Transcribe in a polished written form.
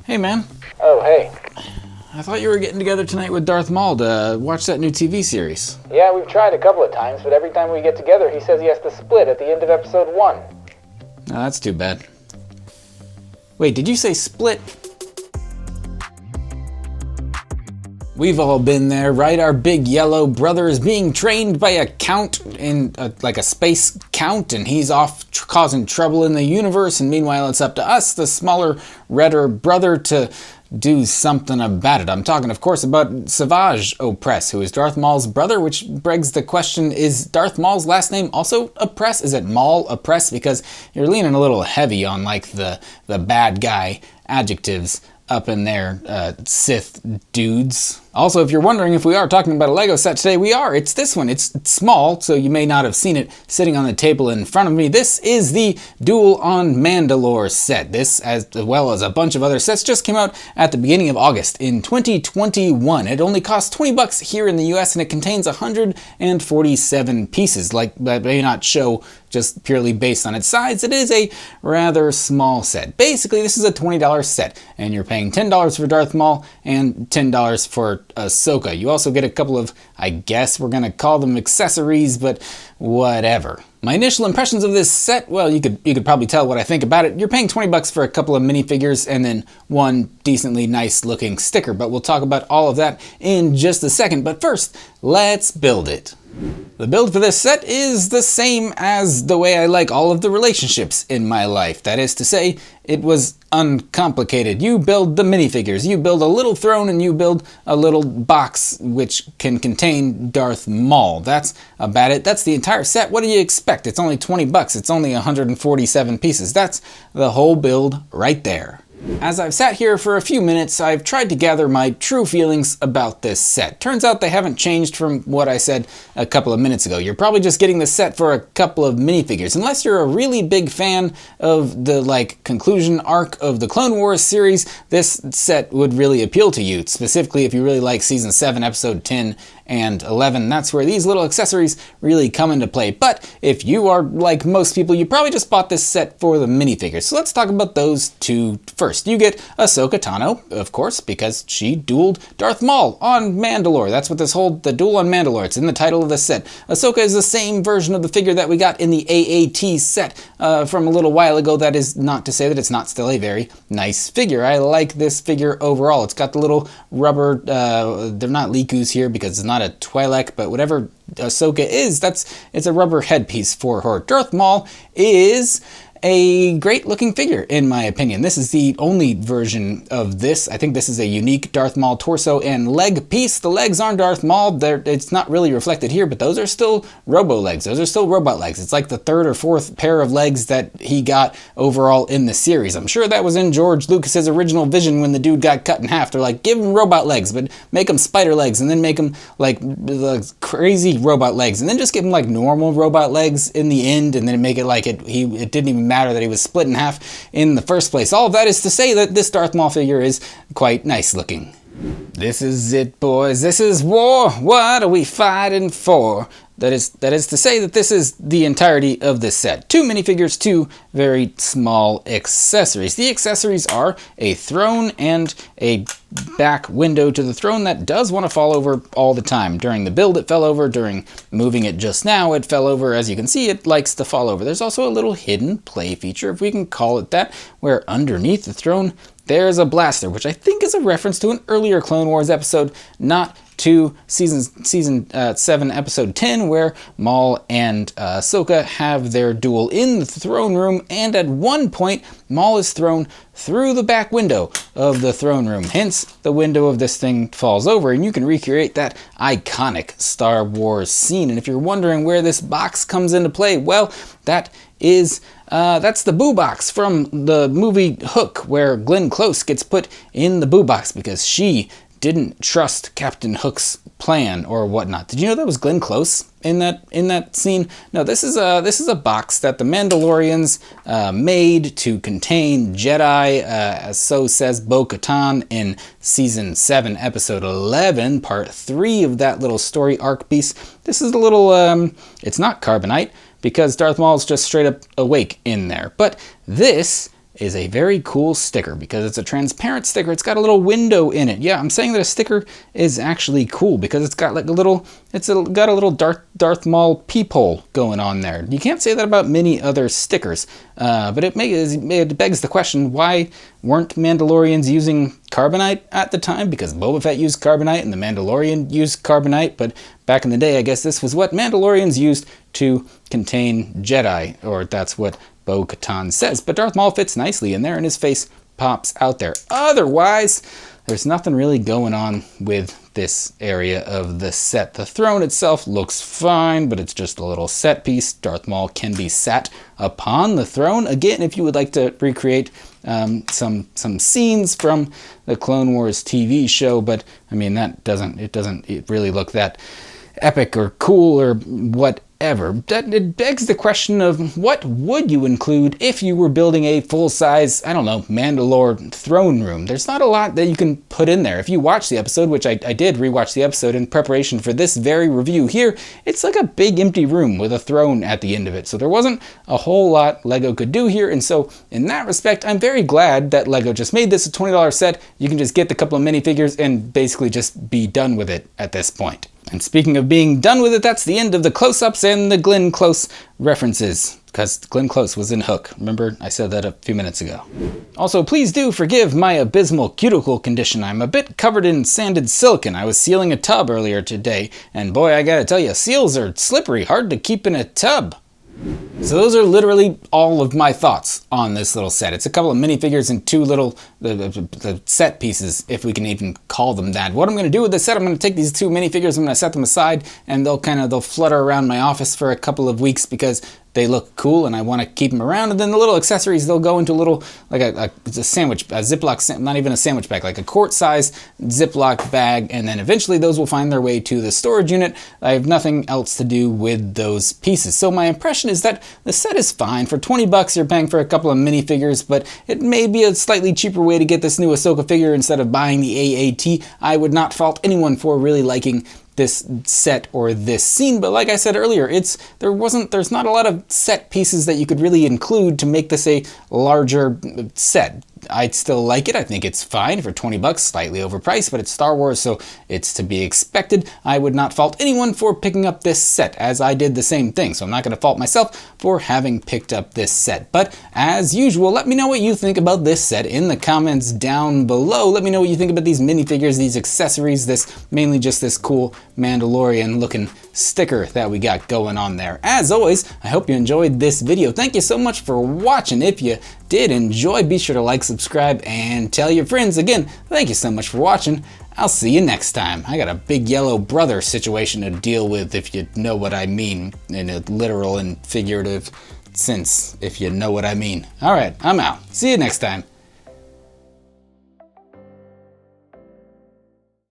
Hey, man. Oh, hey. I thought you were getting together tonight with Darth Maul to watch that new TV series. Yeah, we've tried a couple of times, but every time we get together, he says he has to split at the end of episode 1. Oh, that's too bad. Wait, did you say split? We've all been there, right? Our big yellow brother is being trained by a count in like a space count, and he's off causing trouble in the universe, and meanwhile it's up to us, the smaller, redder brother, to do something about it. I'm talking, of course, about Savage Opress, who is Darth Maul's brother, which begs the question, is Darth Maul's last name also Opress? Is it Maul Opress? Because you're leaning a little heavy on like the bad guy adjectives up in there, Sith dudes. Also, if you're wondering if we are talking about a Lego set today, we are. It's this one. It's small, so you may not have seen it sitting on the table in front of me. This is the Duel on Mandalore set. This, as well as a bunch of other sets, just came out at the beginning of August in 2021. It only costs $20 here in the US, and it contains 147 pieces. Like, that may not show just purely based on its size. It is a rather small set. Basically, this is a $20 set, and you're paying $10 for Darth Maul and $10 for Ahsoka. You also get a couple of, I guess we're gonna call them accessories, but whatever. My initial impressions of this set, well, you could probably tell what I think about it. You're paying $20 for a couple of minifigures and then one decently nice looking sticker, but we'll talk about all of that in just a second. But first, let's build it. The build for this set is the same as the way I like all of the relationships in my life. That is to say, it was uncomplicated. You build the minifigures, you build a little throne, and you build a little box which can contain Darth Maul. That's about it. That's the entire set. What do you expect? It's only $20. It's only 147 pieces. That's the whole build right there. As I've sat here for a few minutes, I've tried to gather my true feelings about this set. Turns out they haven't changed from what I said a couple of minutes ago. You're probably just getting the set for a couple of minifigures. Unless you're a really big fan of the conclusion arc of the Clone Wars series, this set would really appeal to you. Specifically, if you really like Season 7, Episode 10 and 11, that's where these little accessories really come into play. But if you are like most people, you probably just bought this set for the minifigures. So let's talk about those two first. You get Ahsoka Tano, of course, because she dueled Darth Maul on Mandalore. That's what the Duel on Mandalore, it's in the title of the set. Ahsoka is the same version of the figure that we got in the AAT set from a little while ago. That is not to say that it's not still a very nice figure. I like this figure overall. It's got the little rubber, they're not Likus here because it's not a Twi'lek, but whatever Ahsoka is, it's a rubber headpiece for her. Darth Maul is a great looking figure, in my opinion. This is the only version of this. I think this is a unique Darth Maul torso and leg piece. The legs aren't Darth Maul. It's not really reflected here, but those are still robo legs. Those are still robot legs. It's like the third or fourth pair of legs that he got overall in the series. I'm sure that was in George Lucas's original vision when the dude got cut in half. They're like, give him robot legs, but make him spider legs, and then make him like the crazy robot legs, and then just give him like normal robot legs in the end, and then make it like it didn't even matter that he was split in half in the first place. All of that is to say that this Darth Maul figure is quite nice looking. This is it, boys. This is war. What are we fighting for? That is to say that this is the entirety of this set. 2 minifigures, 2 very small accessories. The accessories are a throne and a back window to the throne that does want to fall over all the time. During the build it fell over, during moving it just now it fell over. As you can see, it likes to fall over. There's also a little hidden play feature, if we can call it that, where underneath the throne there's a blaster, which I think is a reference to an earlier Clone Wars episode, not to season 7, episode 10, where Maul and Ahsoka have their duel in the throne room, and at one point, Maul is thrown through the back window of the throne room. Hence, the window of this thing falls over, and you can recreate that iconic Star Wars scene. And if you're wondering where this box comes into play, well, that's the boo box from the movie Hook, where Glenn Close gets put in the boo box because she didn't trust Captain Hook's plan or whatnot. Did you know that was Glenn Close in that scene? No, this is a box that the Mandalorians made to contain Jedi, as so says Bo-Katan in season 7, episode 11, part 3 of that little story arc piece. This is a little, it's not carbonite, because Darth Maul's just straight up awake in there. But this is a very cool sticker because it's a transparent sticker. It's got a little window in it. Yeah, I'm saying that a sticker is actually cool because it's got like a little, got a little Darth Maul peephole going on there. You can't say that about many other stickers, but it begs the question, why weren't Mandalorians using carbonite at the time? Because Boba Fett used carbonite and the Mandalorian used carbonite, but back in the day, I guess this was what Mandalorians used to contain Jedi, or that's what Bo-Katan says. But Darth Maul fits nicely in there and his face pops out there. Otherwise, there's nothing really going on with this area of the set. The throne itself looks fine, but it's just a little set piece. Darth Maul can be sat upon the throne. Again, if you would like to recreate some scenes from the Clone Wars TV show, but I mean, it doesn't really look that epic or cool or whatever. It begs the question of what would you include if you were building a full-size, I don't know, Mandalore throne room. There's not a lot that you can put in there. If you watch the episode, which I did rewatch the episode in preparation for this very review here, it's like a big empty room with a throne at the end of it. So there wasn't a whole lot Lego could do here. And so in that respect, I'm very glad that Lego just made this a $20 set. You can just get the couple of minifigures and basically just be done with it at this point. And speaking of being done with it, that's the end of the close-ups and the Glenn Close references, because Glenn Close was in Hook. Remember, I said that a few minutes ago. Also, please do forgive my abysmal cuticle condition. I'm a bit covered in sanded silicone. I was sealing a tub earlier today, and boy, I gotta tell you, seals are slippery, hard to keep in a tub. So those are literally all of my thoughts on this little set. It's a couple of minifigures and two little the set pieces, if we can even call them that. What I'm going to do with this set, I'm going to take these two minifigures, I'm going to set them aside, and they'll flutter around my office for a couple of weeks because they look cool and I want to keep them around. And then the little accessories, they'll go into a little, like a Ziploc, not even a sandwich bag, like a quart-size Ziploc bag, and then eventually those will find their way to the storage unit. I have nothing else to do with those pieces. So my impression is that the set is fine. For 20 bucks, you're paying for a couple of minifigures, but it may be a slightly cheaper way to get this new Ahsoka figure instead of buying the AAT. I would not fault anyone for really liking this set or this scene, but like I said earlier, there's not a lot of set pieces that you could really include to make this a larger set. I'd still like it. I think it's fine for 20 bucks, slightly overpriced, but it's Star Wars, so it's to be expected. I would not fault anyone for picking up this set, as I did the same thing, so I'm not going to fault myself for having picked up this set. But as usual, let me know what you think about this set in the comments down below. Let me know what you think about these minifigures, these accessories, mainly just this cool Mandalorian looking sticker that we got going on there. As always, I hope you enjoyed this video. Thank you so much for watching. If you did enjoy, be sure to like, subscribe, and tell your friends. Again, thank you so much for watching. I'll see you next time. I got a big yellow brother situation to deal with, if you know what I mean, in a literal and figurative sense, if you know what I mean. All right, I'm out. See you next time.